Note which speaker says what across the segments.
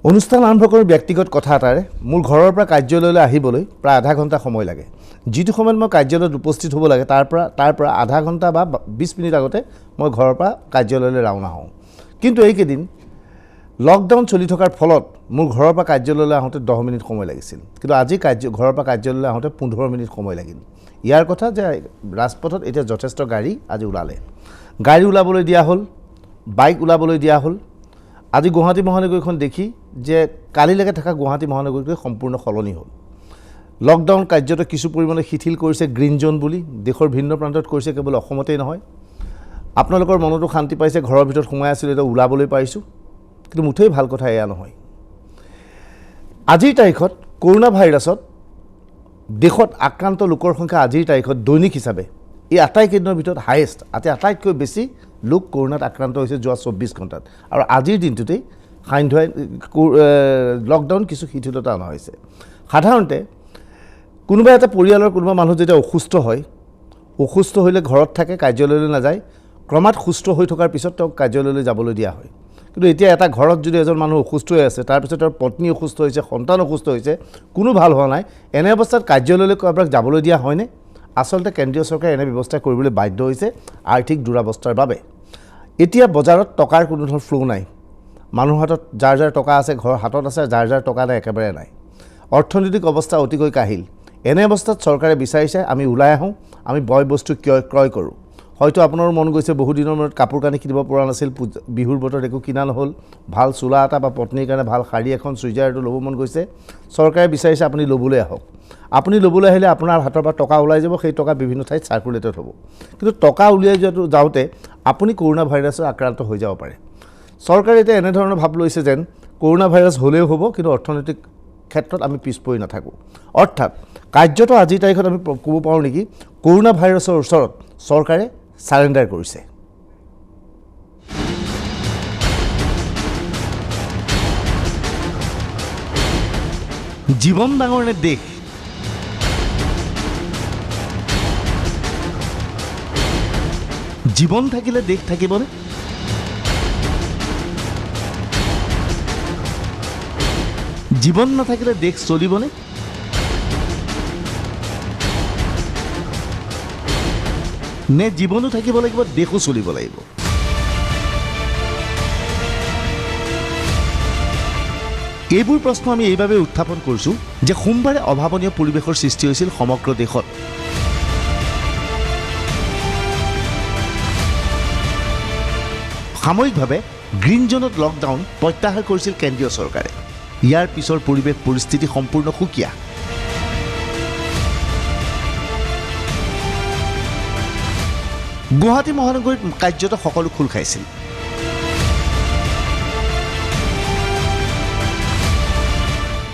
Speaker 1: অনুষ্ঠান আৰম্ভ কৰি ব্যক্তিগত কথা এটাৰে মোৰ ঘৰৰ পৰা কাৰ্যালয়লৈ আহিবলৈ প্ৰায় আধা ঘণ্টা সময় লাগে। যিটো সময়ত মই কাৰ্যালয়ত উপস্থিত হ'ব লাগে তাৰ পৰা আধা ঘণ্টা বা 20 মিনিট আগতে মই ঘৰৰ পৰা কাৰ্যালয়লৈ ৰাওনা হওঁ। কিন্তু এইকেইদিন লকডাউন চলি থকাৰ ফলত মোৰ ঘৰৰ পৰা কাৰ্যালয়লৈ আহোঁতে 10 মিনিট সময় লাগিছিল, কিন্তু আজি ঘৰৰ পৰা কাৰ্যালয়লৈ আহোঁতে 15 মিনিট সময় লাগিল। ইয়াৰ কথা যে ৰাজপথত এতিয়া যথেষ্ট গাড়ী আজি ওলালে, গাড়ী ওলাবলৈ দিয়া হ'ল, বাইক ওলাবলৈ দিয়া হ'ল। আজি গুৱাহাটী মহানগৰীখন দেখি যে কালিলৈকে থকা গুৱাহাটী মহানগৰীকৈ সম্পূৰ্ণ সলনি হ'ল। লকডাউন কাৰ্যত কিছু পৰিমাণে শিথিল কৰিছে গ্ৰীণ জোন বুলি, দেশৰ ভিন্ন প্ৰান্তত কৰিছে, কেৱল অসমতেই নহয়। আপোনালোকৰ মনতো শান্তি পাইছে, ঘৰৰ ভিতৰত সোমাই আছিলোঁ, এতিয়া ওলাবলৈ পাৰিছোঁ। কিন্তু মুঠেই ভাল কথা এয়া নহয়। আজিৰ তাৰিখত কৰোণা ভাইৰাছত দেশত আক্ৰান্ত লোকৰ সংখ্যা আজিৰ তাৰিখত দৈনিক হিচাপে এই আটাইকেইদিনৰ ভিতৰত হায়েষ্ট, আটাইতকৈ বেছি লোক কৰোণাত আক্ৰান্ত হৈছে যোৱা 24 ঘণ্টাত। আৰু আজিৰ দিনটোতেই সান্ধ্য লকডাউন কিছু শিথিলতা অনা হৈছে। সাধাৰণতে কোনোবা এটা পৰিয়ালৰ কোনোবা মানুহ যেতিয়া অসুস্থ হ'লে ঘৰত থাকে, কাৰ্যালয়লৈ নাযায়। ক্ৰমাৎ সুস্থ হৈ থকাৰ পিছত তেওঁক কাৰ্যালয়লৈ যাবলৈ দিয়া হয়। কিন্তু এতিয়া এটা ঘৰত যদি এজন মানুহ অসুস্থ হৈ আছে, তাৰপিছত তেওঁৰ পত্নী অসুস্থ হৈছে, সন্তান অসুস্থ হৈছে, কোনো ভাল হোৱা নাই, এনে অৱস্থাত কাৰ্যালয়লৈ কাৰোবাক যাবলৈ দিয়া হয়নে? আচলতে কেন্দ্ৰীয় চৰকাৰে এনে ব্যৱস্থা কৰিবলৈ বাধ্য হৈছে আৰ্থিক দুৰৱস্থাৰ বাবে। এতিয়া বজাৰত টকাৰ কোনো ধৰণৰ ফ্ল' নাই। মানুহৰ হাতত যাৰ যাৰ টকা আছে, ঘৰৰ হাতত আছে, যাৰ যাৰ টকা নাই একেবাৰে নাই। অৰ্থনৈতিক অৱস্থা অতিকৈ কাহিল। এনে অৱস্থাত চৰকাৰে বিচাৰিছে আমি ওলাই আহোঁ, আমি বয় বস্তু ক্ৰয় কৰোঁ। হয়তো আপোনাৰো মন গৈছে, বহুদিনৰ মূৰত কাপোৰ কানি কিনিব পৰা নাছিল, বিহুৰ বতৰত একো কিনা নহ'ল, ভাল চোলা এটা বা পত্নীৰ কাৰণে ভাল শাৰী এখন, চুইজাৰ এটো ল'ব মন গৈছে। চৰকাৰে বিচাৰিছে আপুনি ল'বলৈ আহক। আপুনি ল'বলৈ আহিলে আপোনাৰ হাতৰ পৰা টকা ওলাই যাব, সেই টকা বিভিন্ন ঠাইত চাৰ্কুলেটেড হ'ব। কিন্তু টকা উলিয়াই যাওঁতে আপুনি কৰোণা ভাইৰাছৰ আক্ৰান্ত হৈ যাব পাৰে। চৰকাৰে এতিয়া এনেধৰণৰ ভাৱ লৈছে যেন কৰোণা ভাইৰাছ হ'লেও হ'ব, কিন্তু অৰ্থনৈতিক ক্ষেত্ৰত আমি পিছ পৰি নাথাকোঁ। অৰ্থাৎ কাৰ্যত আজিৰ তাৰিখত আমি ক'ব পাৰোঁ নেকি, কৰোণা ভাইৰাছৰ ওচৰত চৰকাৰে চাৰেণ্ডাৰ কৰিছে। জীৱন ডাঙৰ নে দেশ? জীৱন থাকিলে দেশ থাকিবনে? জীৱন নাথাকিলে দেশ চলিবনে? নে জীৱনো থাকিব লাগিব, দেশো চলিব লাগিব? এইবোৰ প্ৰশ্ন আমি এইভাবে উত্থাপন কৰিছোঁ যে সোমবাৰে অভাৱনীয় পৰিৱেশৰ সৃষ্টি হৈছিল সমগ্ৰ দেশত। সাময়িকভাৱে গ্ৰীণ জোনত লকডাউন প্ৰত্যাহাৰ কৰিছিল কেন্দ্ৰীয় চৰকাৰে। ইয়াৰ পিছৰ পৰিৱেশ পৰিস্থিতি সম্পূৰ্ণ সুকীয়া। গুৱাহাটী মহানগৰীত কাৰ্যত সকলো খোল খাইছিল।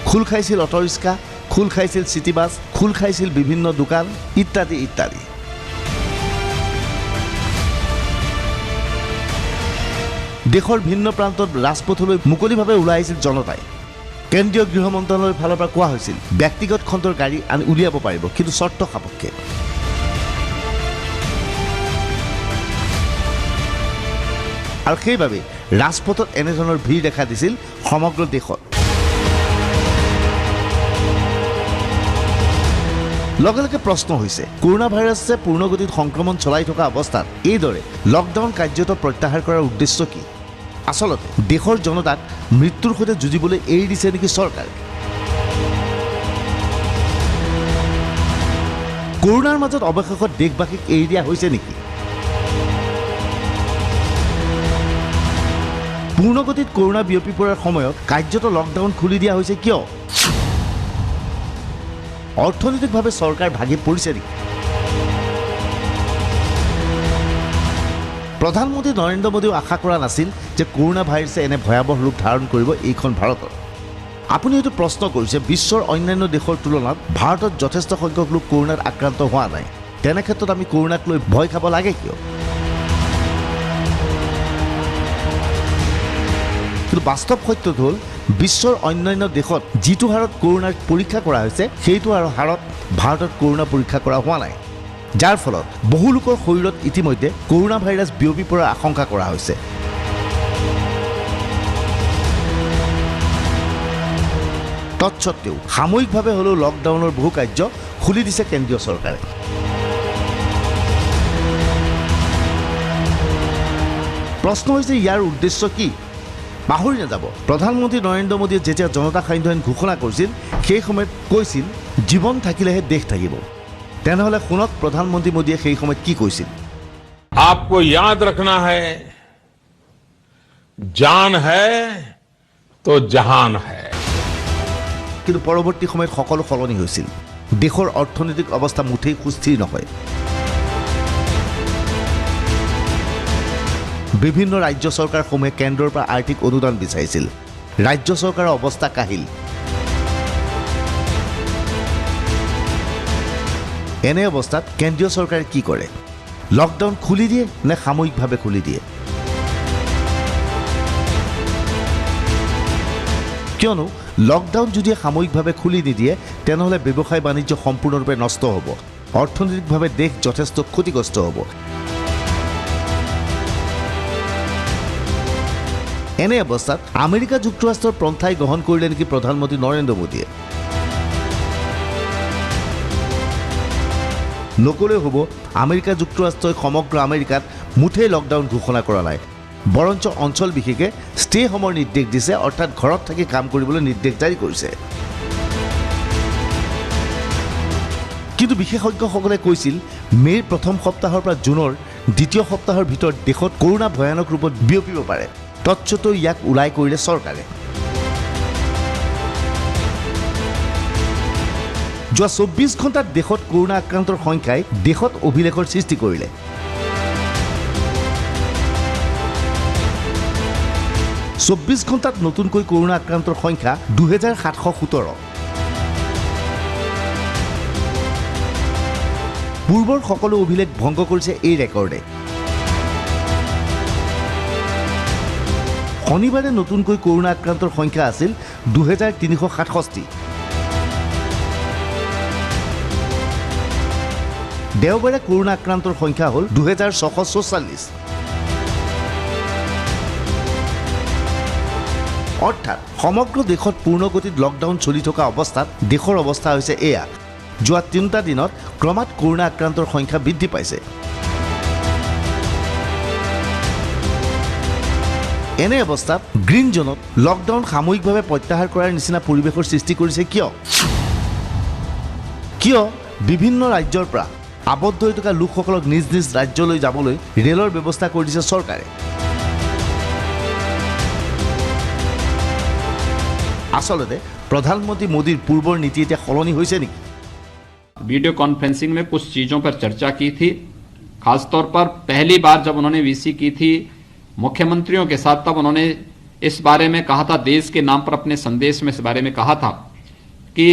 Speaker 1: খোল খাইছিল অটোৰিক্সা, খোল খাইছিল চিটি বাছ, খোল খাইছিল বিভিন্ন দোকান ইত্যাদি ইত্যাদি। দেশৰ ভিন্ন প্ৰান্তত ৰাজপথলৈ মুকলিভাৱে ওলাই আহিছিল জনতাই। কেন্দ্ৰীয় গৃহ মন্ত্ৰালয়ৰ ফালৰ পৰা কোৱা হৈছিল ব্যক্তিগত খণ্ডৰ গাড়ী উলিয়াব পাৰিব, কিন্তু চৰ্ত সাপেক্ষে। আৰু সেইবাবে ৰাজপথত এনেধৰণৰ ভিৰ দেখা দিছিল সমগ্ৰ দেশত। লগে লগে প্ৰশ্ন হৈছে, কৰোণা ভাইৰাছে পূৰ্ণগতিত সংক্ৰমণ চলাই থকা অৱস্থাত এইদৰে লকডাউন কাৰ্যত প্ৰত্যাহাৰ কৰাৰ উদ্দেশ্য কি? আচলতে দেশৰ জনতাক মৃত্যুৰ সৈতে যুঁজিবলৈ এৰি দিছে নেকি চৰকাৰে? কৰোণাৰ মাজত অৱশেষত দেশবাসীক এৰি দিয়া হৈছে নেকি? পূৰ্ণগতিত কৰোণা বিয়পি পৰাৰ সময়ত কাৰ্যত লকডাউন খুলি দিয়া হৈছে কিয়? অৰ্থনৈতিকভাৱে চৰকাৰ ভাগি পৰিছে নেকি? প্ৰধানমন্ত্ৰী নৰেন্দ্ৰ মোদীও আশা কৰা নাছিল যে কৰোণা ভাইৰাছে এনে ভয়াৱহ ৰূপ ধাৰণ কৰিব এইখন ভাৰতত। আপুনি হয়তো প্ৰশ্ন কৰিছে, বিশ্বৰ অন্যান্য দেশৰ তুলনাত ভাৰতত যথেষ্ট সংখ্যক লোক কৰোণাত আক্ৰান্ত হোৱা নাই, তেনে ক্ষেত্ৰত আমি কৰোণাক লৈ ভয় খাব লাগে কিয়? কিন্তু বাস্তৱ সত্যটো হ'ল, বিশ্বৰ অন্যান্য দেশত যিটো হাৰত কৰোণাৰ পৰীক্ষা কৰা হৈছে, সেইটো হাৰত ভাৰতত কৰোণা পৰীক্ষা কৰা হোৱা নাই, যাৰ ফলত বহু লোকৰ শৰীৰত ইতিমধ্যে কৰোণা ভাইৰাছ বিয়পি পৰাৰ আশংকা কৰা হৈছে। তৎসত্ত্বেও সাময়িকভাৱে হ'লেও লকডাউনৰ বহু কাৰ্য খুলি দিছে কেন্দ্ৰীয় চৰকাৰে। প্ৰশ্ন হৈছে ইয়াৰ উদ্দেশ্য কি? পাহৰি নাযাব, প্ৰধানমন্ত্ৰী নৰেন্দ্ৰ মোদীয়ে যেতিয়া জনতা কাৰ্ফিউ আইন ঘোষণা কৰিছিল সেই সময়ত কৈছিল জীৱন থাকিলেহে দেশ থাকিব। তেনেহ'লে শুনক প্ৰধানমন্ত্ৰী মোদীয়ে সেই সময়ত কি কৈছিল।
Speaker 2: आपको याद रखना है, जान है तो जहान है।
Speaker 1: কিন্তু পৰৱৰ্তী সময়ত সকলো সলনি হৈছিল। দেশৰ অৰ্থনৈতিক অৱস্থা মুঠেই সুস্থিৰ নহয়। বিভিন্ন ৰাজ্য চৰকাৰসমূহে কেন্দ্ৰৰ পৰা আৰ্থিক অনুদান বিচাৰিছিল। ৰাজ্য চৰকাৰৰ অৱস্থা কাহিল। এনে অৱস্থাত কেন্দ্ৰীয় চৰকাৰে কি কৰে? লকডাউন খুলি দিয়ে নে সাময়িকভাৱে খুলি দিয়ে? কিয়নো লকডাউন যদি সাময়িকভাৱে খুলি নিদিয়ে তেনেহ'লে ব্যৱসায় বাণিজ্য সম্পূৰ্ণৰূপে নষ্ট হ'ব, অৰ্থনৈতিকভাৱে দেশ যথেষ্ট ক্ষতিগ্ৰস্ত হ'ব। এনে অৱস্থাত আমেৰিকা যুক্তৰাষ্ট্ৰৰ পন্থাই গ্ৰহণ কৰিলে নেকি প্ৰধানমন্ত্ৰী নৰেন্দ্ৰ মোদীয়ে? নকলেও হ'ব, আমেৰিকা যুক্তৰাষ্ট্ৰই সমগ্ৰ আমেৰিকাত মুঠেই লকডাউন ঘোষণা কৰা নাই, বৰঞ্চ অঞ্চল বিশেষে ষ্টে হোমৰ নিৰ্দেশ দিছে, অৰ্থাৎ ঘৰত থাকি কাম কৰিবলৈ নিৰ্দেশ জাৰি কৰিছে। কিন্তু বিশেষজ্ঞসকলে কৈছিল মে'ৰ প্ৰথম সপ্তাহৰ পৰা জুনৰ দ্বিতীয় সপ্তাহৰ ভিতৰত দেশত কৰোনা ভয়ানক ৰূপত বিয়পিব পাৰে। তৎসত্ত্বেও ইয়াক ওলাই কৰিলে চৰকাৰে। যোৱা 24 ঘণ্টাত দেশত কৰোনা আক্ৰান্তৰ সংখ্যাই দেশত অভিলেখৰ সৃষ্টি কৰিলে। চৌব্বিছ ঘণ্টাত নতুনকৈ কৰোনা আক্ৰান্তৰ সংখ্যা 2717। পূৰ্বৰ সকলো অভিলেখ ভংগ কৰিছে এই ৰেকৰ্ডে। শনিবাৰে নতুনকৈ কৰোনা আক্ৰান্তৰ সংখ্যা আছিল 2367। দেওবাৰে কৰোনা আক্ৰান্তৰ সংখ্যা হ'ল 2644। অৰ্থাৎ সমগ্ৰ দেশত পূৰ্ণগতিত লকডাউন চলি থকা অৱস্থাত দেশৰ অৱস্থা হৈছে এয়া। যোৱা 3টা দিনত ক্ৰমাৎ কৰোনা আক্ৰান্তৰ সংখ্যা বৃদ্ধি পাইছে। এনে অৱস্থাত গ্ৰীণ জোনত লকডাউন সাময়িকভাৱে প্ৰত্যাহাৰ কৰাৰ নিচিনা পৰিৱেশৰ সৃষ্টি কৰিছে কিয়? বিভিন্ন ৰাজ্যৰ পৰা আবদ্ধ হৈ থকা লোকসকলক নিজ নিজ ৰাজ্যলৈ যাবলৈ ৰেলৰ ব্যৱস্থা কৰি দিছে চৰকাৰে। আচলতে প্ৰধানমন্ত্ৰী মোদীৰ পূৰ্বৰ নীতি এতিয়া সলনি হৈছে নেকি?
Speaker 3: वीडियो कॉन्फ्रेंसिंग में कुछ चीजों पर चर्चा की थी। खासतौर पर पहली बार जब उन्होंने वीसी की थी मुख्यमंत्रियों के साथ, तब उन्होंने इस बारे में कहा था, देश के नाम पर अपने संदेश में इस बारे में कहा था कि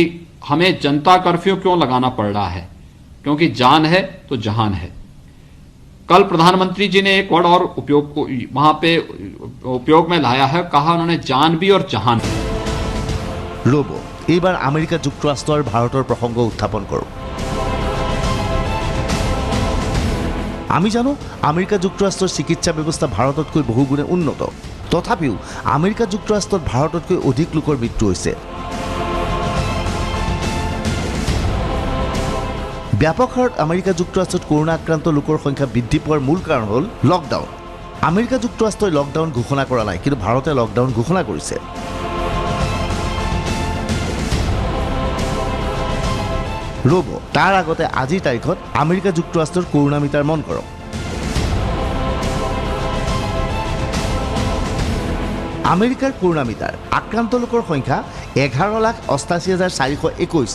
Speaker 3: हमें जनता कर्फ्यू क्यों लगाना पड़ रहा है, क्योंकि जान है तो जहान है। कल प्रधानमंत्री जी ने एक वर्ड और वहां पे उपयोग में लाया है, कहा उन्होंने जान भी और जहान भी।
Speaker 1: ৰ'ব, এইবাৰ আমেৰিকা যুক্তৰাষ্ট্ৰ আৰু ভাৰতৰ প্ৰসংগ উত্থাপন কৰোঁ। আমি জানো আমেৰিকা যুক্তৰাষ্ট্ৰৰ চিকিৎসা ব্যৱস্থা ভাৰততকৈ বহুগুণে উন্নত। তথাপিও আমেৰিকা যুক্তৰাষ্ট্ৰত ভাৰততকৈ অধিক লোকৰ মৃত্যু হৈছে। ব্যাপক হাৰত আমেৰিকা যুক্তৰাষ্ট্ৰত কৰোনা আক্ৰান্ত লোকৰ সংখ্যা বৃদ্ধি পোৱাৰ মূল কাৰণ হ'ল লকডাউন। আমেৰিকা যুক্তৰাষ্ট্ৰই লকডাউন ঘোষণা কৰা নাই, কিন্তু ভাৰতে লকডাউন ঘোষণা কৰিছে। ৰ'ব, তাৰ আগতে আজিৰ তাৰিখত আমেৰিকা যুক্তৰাষ্ট্ৰৰ কৰোনা মিটাৰ মন কৰক। আমেৰিকাৰ কৰোনা মিটাৰ আক্ৰান্ত লোকৰ সংখ্যা 11,88,421।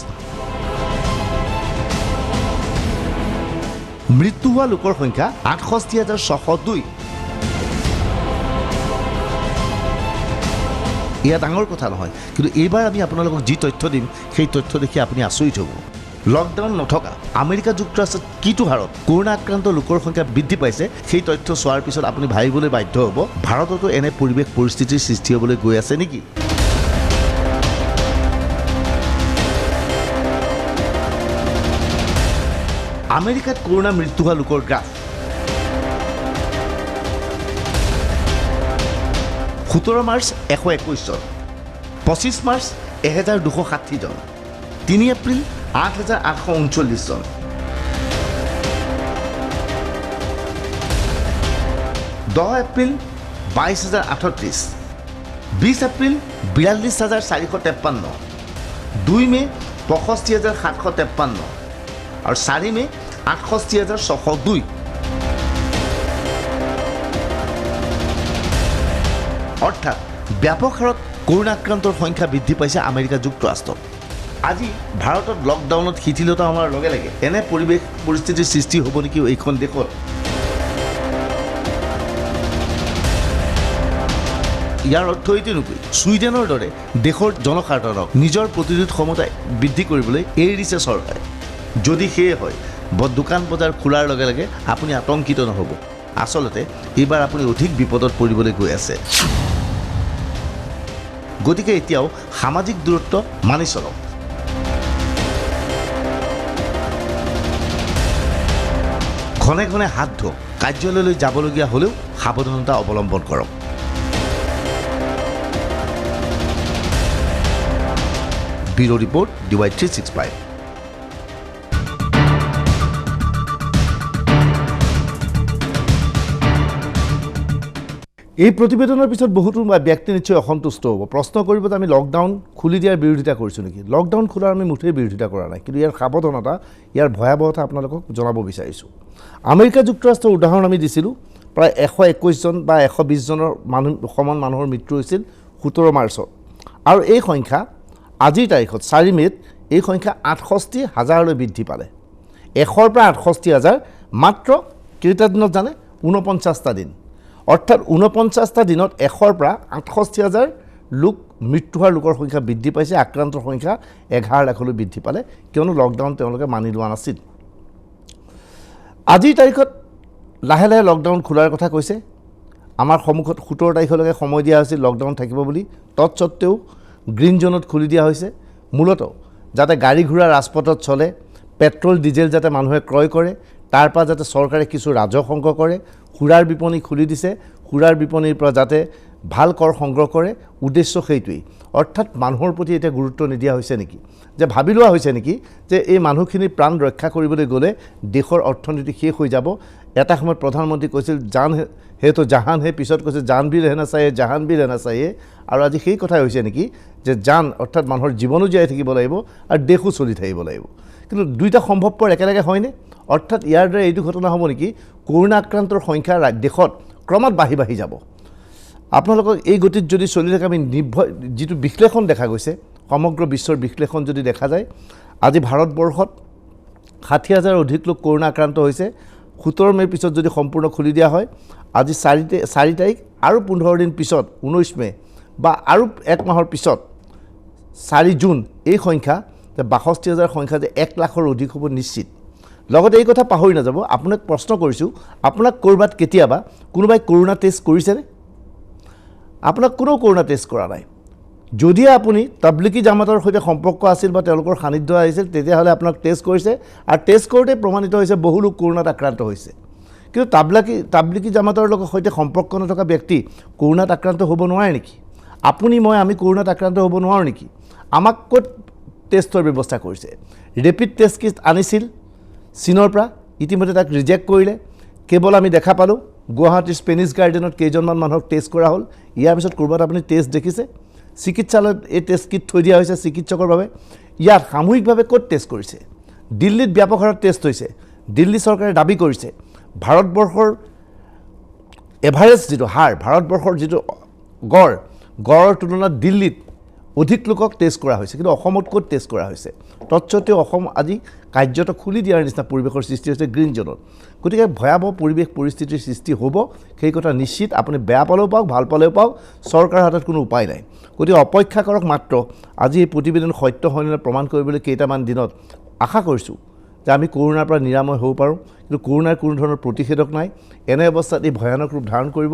Speaker 1: মৃত্যু হোৱা লোকৰ সংখ্যা 68,602। এয়া ডাঙৰ কথা নহয়, কিন্তু এইবাৰ আমি আপোনালোকক যি তথ্য দিম সেই তথ্য দেখি আপুনি আচৰিত হ'ব। লকডাউন নথকা আমেৰিকা যুক্তৰাষ্ট্ৰত কিটো হাৰত কৰোনা আক্ৰান্ত লোকৰ সংখ্যা বৃদ্ধি পাইছে সেই তথ্য চোৱাৰ পিছত আপুনি ভাবিবলৈ বাধ্য হ'ব, ভাৰততো এনে পৰিৱেশ পৰিস্থিতিৰ সৃষ্টি হ'বলৈ গৈ আছে নেকি? আমেৰিকাত কৰোনা মৃত্যু হোৱা লোকৰ গ্ৰাফ 17 মাৰ্চ 121 জন, 25 মাৰ্চ 1260 জন, 3 এপ্ৰিল 8839 জন, 10 এপ্ৰিল 22,038, 20 এপ্ৰিল 42,453, 2 মে 65,753 আৰু 4 মে 68,602। অৰ্থাৎ ব্যাপক হাৰত কৰোনা আক্ৰান্তৰ সংখ্যা বৃদ্ধি পাইছে আমেৰিকা যুক্তৰাষ্ট্ৰত। আজি ভাৰতত লকডাউনত শিথিলতা অনাৰ লগে লগে এনে পৰিৱেশ পৰিস্থিতিৰ সৃষ্টি হ'ব নেকি এইখন দেশত? ইয়াৰ অৰ্থ এইটো নকয় ছুইডেনৰ দৰে দেশৰ জনসাধাৰণক নিজৰ প্ৰতিৰোধ ক্ষমতা বৃদ্ধি কৰিবলৈ এৰি দিছে চৰকাৰে। যদি সেয়ে হয়, দোকান বজাৰ খোলাৰ লগে লগে আপুনি আতংকিত নহ'ব। আচলতে এইবাৰ আপুনি অধিক বিপদত পৰিবলৈ গৈ আছে। গতিকে এতিয়াও সামাজিক দূৰত্ব মানি চলক। ঘনে ঘনে হাত ধুওক। কাৰ্যালয়লৈ যাবলগীয়া হ'লেও সাৱধানতা অৱলম্বন কৰক। Bureau report DY365। এই প্ৰতিবেদনৰ পিছত বহুতো ব্যক্তি নিশ্চয় অসন্তুষ্ট হ'ব, প্ৰশ্ন কৰিব যে আমি লকডাউন খুলি দিয়াৰ বিৰোধিতা কৰিছোঁ নেকি। লকডাউন খোলাৰ আমি মুঠেই বিৰোধিতা কৰা নাই, কিন্তু ইয়াৰ সাৱধানতা, ইয়াৰ ভয়াৱহতা আপোনালোকক জনাব বিচাৰিছোঁ। আমেৰিকা যুক্তৰাষ্ট্ৰৰ উদাহৰণ আমি দিছিলোঁ। প্ৰায় 121 জন বা 120 জনৰ সমান মানুহৰ মৃত্যু হৈছিল 17 মাৰ্চত, আৰু এই সংখ্যা আজিৰ তাৰিখত 4 মে'ত এই সংখ্যা 68,000লৈ বৃদ্ধি পালে। 100ৰ পৰা 68,000 মাত্ৰ কেইটা দিনত জানে? 49টা দিন। অৰ্থাৎ 49টা দিনত 100ৰ পৰা 68,000 লোক মৃত্যু হোৱাৰ লোকৰ সংখ্যা বৃদ্ধি পাইছে। আক্ৰান্তৰ সংখ্যা 11 লাখলৈ বৃদ্ধি পালে, কিয়নো লকডাউন তেওঁলোকে মানি লোৱা নাছিল। আজিৰ তাৰিখত লাহে লাহে লকডাউন খোলাৰ কথা কৈছে। আমাৰ সন্মুখত 17 তাৰিখলৈকে সময় দিয়া হৈছিল লকডাউন থাকিব বুলি। তৎসত্ত্বেও গ্ৰীণ জোনত খুলি দিয়া হৈছে, মূলতঃ যাতে গাড়ী ঘোঁৰা ৰাজপথত চলে, পেট্ৰল ডিজেল যাতে মানুহে ক্ৰয় কৰে, তাৰ পৰা যাতে চৰকাৰে কিছু ৰাজহ সংগ্ৰহ কৰে। সুৰাৰ বিপণী খুলি দিছে, সুৰাৰ বিপণীৰ পৰা যাতে ভাল কৰ সংগ্ৰহ কৰে, উদ্দেশ্য সেইটোৱেই। অৰ্থাৎ মানুহৰ প্ৰতি এতিয়া গুৰুত্ব নিদিয়া হৈছে নেকি, যে ভাবি লোৱা হৈছে নেকি যে এই মানুহখিনিৰ প্ৰাণ ৰক্ষা কৰিবলৈ গ'লে দেশৰ অৰ্থনীতি শেষ হৈ যাব। এটা সময়ত প্ৰধানমন্ত্ৰী কৈছিল জান হে তো জাহান হে, পিছত কৈছে জান ভি ৰেহনা চাহিয়ে, জাহান ভি ৰেহনা চাহিয়ে। আৰু আজি সেই কথাই হৈছে নেকি যে জান অৰ্থাৎ মানুহৰ জীৱনো জীয়াই থাকিব লাগিব আৰু দেশো চলি থাকিব লাগিব। কিন্তু দুইটা সম্ভৱপৰ একেলগে হয়নে? অৰ্থাৎ ইয়াৰ দ্বাৰা এইটো ঘটনা হ'ব নেকি, কৰোনা আক্ৰান্তৰ সংখ্যা দেশত ক্ৰমাৎ বাঢ়ি যাব। আপোনালোকক এই গতিত যদি চলি থাকে, আমি যিটো বিশ্লেষণ দেখা গৈছে, সমগ্ৰ বিশ্বৰ বিশ্লেষণ যদি দেখা যায়, আজি ভাৰতবৰ্ষত 60,000 অধিক লোক কৰোনা আক্ৰান্ত হৈছে। 17 মে'ৰ পিছত যদি সম্পূৰ্ণ খুলি দিয়া হয়, আজি 4 তাৰিখ আৰু 15 দিন পিছত 19 মে' বা আৰু 1 মাহৰ পিছত 4 জুন এই সংখ্যা 62,000 সংখ্যা যে 1 লাখৰ অধিক হ'ব নিশ্চিত। লগতে এই কথা পাহৰি নাযাব, আপোনাক প্ৰশ্ন কৰিছোঁ, আপোনাক ক'ৰবাত কেতিয়াবা কোনোবাই কৰোনা টেষ্ট কৰিছেনে? আপোনাক কোনো কৰোনা টেষ্ট কৰা নাই। যদি আপুনি তাবলিগী জামাতৰ সৈতে সম্পৰ্ক আছিল বা তেওঁলোকৰ সান্নিধ্য আহিছিল, তেতিয়াহ'লে আপোনাক টেষ্ট কৰিছে, আৰু টেষ্ট কৰোঁতে প্ৰমাণিত হৈছে বহু লোক কৰোনাত আক্ৰান্ত হৈছে। কিন্তু তাবলিগী জামাতৰ লগত সৈতে সম্পৰ্ক নথকা ব্যক্তি কৰোনাত আক্ৰান্ত হ'ব নোৱাৰে নেকি? আপুনি আমি কৰোনাত আক্ৰান্ত হ'ব নোৱাৰোঁ নেকি? আমাক ক'ত টেষ্টৰ ব্যৱস্থা কৰিছে? ৰেপিড টেষ্ট কিট আনিছিল চীনৰ পৰা, ইতিমধ্যে তাক ৰিজেক্ট কৰিলে। কেৱল আমি দেখা পালোঁ গুৱাহাটীৰ স্পেনিছ গাৰ্ডেনত কেইজনমান মানুহক টেষ্ট কৰা হ'ল। ইয়াৰ পিছত ক'ৰবাত আপুনি টেষ্ট দেখিছে? চিকিৎসালয়ত এই টেষ্ট কিট থৈ দিয়া হৈছে চিকিৎসকৰ বাবে। ইয়াত সামূহিকভাৱে ক'ত টেষ্ট কৰিছে? দিল্লীত ব্যাপক হাৰত টেষ্ট হৈছে। দিল্লী চৰকাৰে দাবী কৰিছে ভাৰতবৰ্ষৰ এভাৰেজ যিটো হাৰ, ভাৰতবৰ্ষৰ যিটো গড়ৰ তুলনাত দিল্লীত অধিক লোকক টেষ্ট কৰা হৈছে, কিন্তু অসমত ক'ত টেষ্ট কৰা হৈছে? তৎসত্ত্বেও অসম আজি কাৰ্যত খুলি দিয়াৰ নিচিনা পৰিৱেশৰ সৃষ্টি হৈছে গ্ৰীণ জোনত। গতিকে ভয়াৱহ পৰিৱেশ পৰিস্থিতিৰ সৃষ্টি হ'ব, সেই কথা নিশ্চিত। আপুনি বেয়া পালেও পাওক, ভাল পালেও পাওক, চৰকাৰৰ হাতত কোনো উপায় নাই। গতিকে অপেক্ষা কৰক মাত্ৰ। আজি এই প্ৰতিবেদন সত্য হয় নে প্ৰমাণ কৰিবলৈ কেইটামান দিনত আশা কৰিছোঁ যে আমি কৰোনাৰ পৰা নিৰাময় হ'ব পাৰোঁ, কিন্তু কৰোনাৰ কোনো ধৰণৰ প্ৰতিষেধক নাই। এনে অৱস্থাত এই ভয়ানক ৰূপ ধাৰণ কৰিব।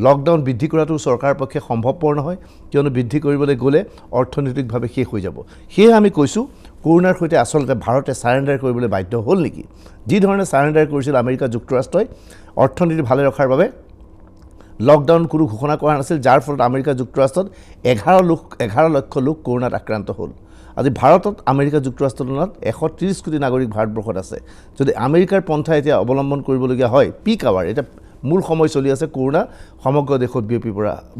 Speaker 1: লকডাউন বৃদ্ধি কৰাটো চৰকাৰৰ পক্ষে সম্ভৱপৰ নহয়, কিয়নো বৃদ্ধি কৰিবলৈ গ'লে অৰ্থনৈতিকভাৱে শেষ হৈ যাব। সেয়ে আমি কৈছোঁ কৰোনাৰ সৈতে আচলতে ভাৰতে চাৰেণ্ডাৰ কৰিবলৈ বাধ্য হ'ল নেকি? যি ধৰণে চাৰেণ্ডাৰ কৰিছিল আমেৰিকা যুক্তৰাষ্ট্ৰই অৰ্থনীতি ভালে ৰখাৰ বাবে, লকডাউন কোনো ঘোষণা কৰা নাছিল, যাৰ ফলত আমেৰিকা যুক্তৰাষ্ট্ৰত 11 লক্ষ লোক কৰোণাত আক্ৰান্ত হ'ল। আজি ভাৰতত আমেৰিকা যুক্তৰাষ্ট্ৰৰ তুলনাত 130 কোটি নাগৰিক ভাৰতবৰ্ষত আছে। যদি আমেৰিকাৰ পন্থা এতিয়া অৱলম্বন কৰিবলগীয়া হয়, পিক আৱাৰ, এতিয়া মূল সময় চলি আছে, কৰোণা সমগ্ৰ দেশত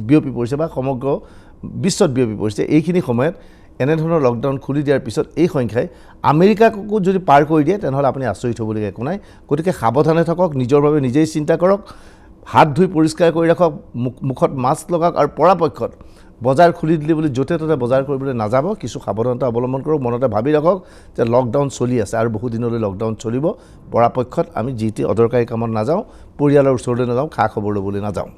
Speaker 1: বিয়পি পৰিছে বা সমগ্ৰ বিশ্বত বিয়পি পৰিছে। এইখিনি সময়ত এনেধৰণৰ লকডাউন খুলি দিয়াৰ পিছত এই সংখ্যাই আমেৰিকাকো যদি পাৰ কৰি দিয়ে তেনেহ'লে আপুনি আচৰিত হ'বলগীয়া একো নাই। গতিকে সাৱধানে থাকক, নিজৰ বাবে নিজেই চিন্তা কৰক, হাত ধুই পৰিষ্কাৰ কৰি ৰাখক, মুখত মাস্ক লগাওক আৰু পৰাপক্ষত বজাৰ খুলি দিলে বুলি য'তে ত'তে বজাৰ কৰিবলৈ নাযাব, কিছু সাৱধানতা অৱলম্বন কৰক। মনতে ভাবি ৰাখক যে লকডাউন চলি আছে আৰু বহুদিনলৈ লকডাউন চলিব। পৰাপক্ষত আমি যি টি অদৰকাৰী কামত নাযাওঁ, পৰিয়ালৰ ওচৰলৈ নাযাওঁ, খা খবৰ ল'বলৈ নাযাওঁ।